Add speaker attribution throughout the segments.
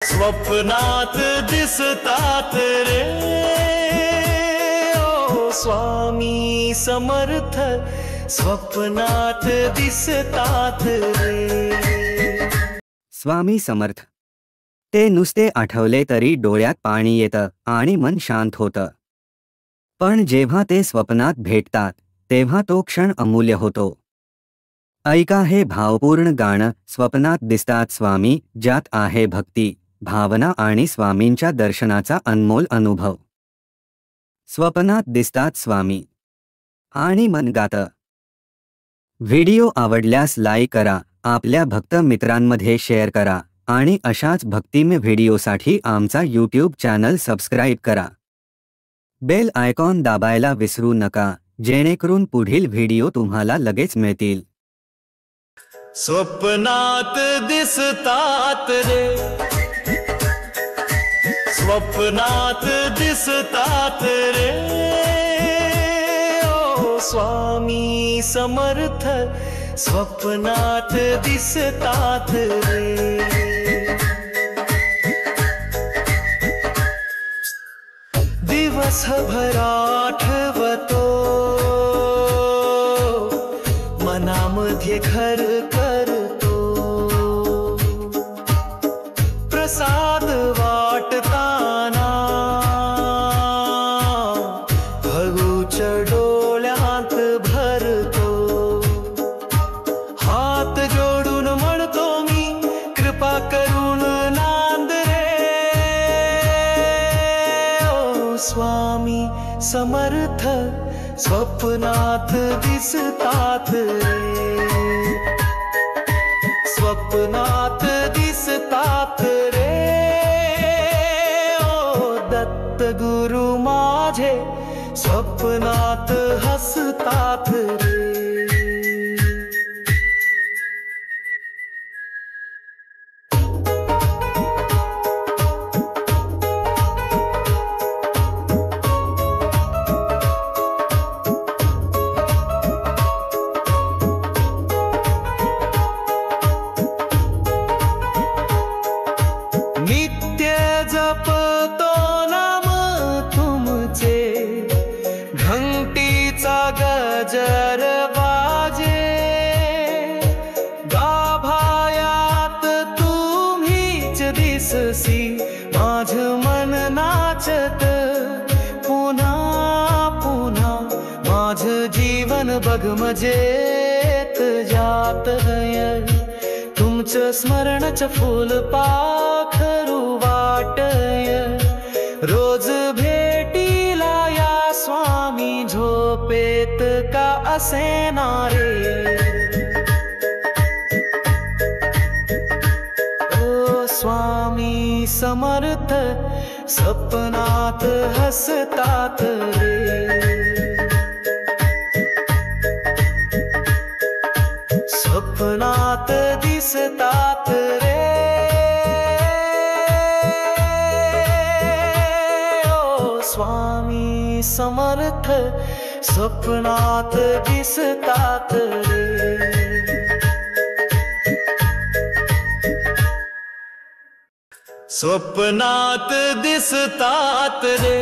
Speaker 1: स्वप्नात दिसतात रे ओ स्वामी समर्थ, स्वप्नात दिसतात रे।
Speaker 2: स्वामी समर्थ ते नुसते आठवले तरी डोळ्यात पाणी येतं आणि मन शांत होतं। पण जेव्हा ते स्वप्नात भेटतात तेव्हा तो क्षण अमूल्य होतो। ऐका हे भावपूर्ण गाणं, स्वप्नात दिसतात स्वामी, ज्यात आहे भक्ती, भावना आणि स्वामींच्या दर्शनाचा अनमोल अनुभव। स्वप्नात दिसतात स्वामी आणि मन गातं। व्हिडिओ आवडल्यास लाईक करा, आपल्या भक्त मित्रांमध्ये शेअर करा आणि अशाच भक्तिमय व्हिडिओसाठी आमचा यूट्यूब चॅनल सबस्क्राईब करा। बेल आयकॉन दाबायला विसरू नका, जेणेकरून पुढील व्हिडिओ तुम्हाला लगेच मिळतील।
Speaker 1: स्वप्नात दिसतात रे, स्वप्नात दिसतात रे ओ स्वामी समर्थ, स्वप्नात दिसतात रे। दिवसभर आठवतो मनामध्ये घर करतो, प्रसाद वाटताना भगूच्या डोळ्यात भरतो। हात जोडून म्हणतो मी, कृपा करून नांद रे ओ स्वामी समर्थ, स्वप्नात दिसतात रे, स्वप्नात दिसतात रे ओ दत्त गुरु माझे, स्वप्नात हसतात रे। नित्य जपतो नाम तुमचे, घंटीचा गजर वाजे, गाभायात तुम्हीच दिससी, माझ मन नाचत पुन्हा पुन्हा, माझ जीवन बघमजेत जातय, तुमचं स्मरणच फूल पाखरू वाटय, रोज भेटीला या स्वामी, झोपेत का असेना रे ओ स्वामी समर्थ, स्वप्नात हसतात रे, स्वप्नात दिसतात रे ओ स्वामी समर्थ, स्वप्नात दिसतात रे। स्वप्नात दिसतात रे,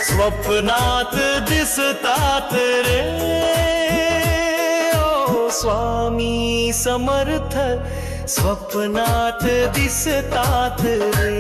Speaker 1: स्वप्नात दिसतात रे ओ स्वामी समर्थ, स्वप्नात दिसतात रे।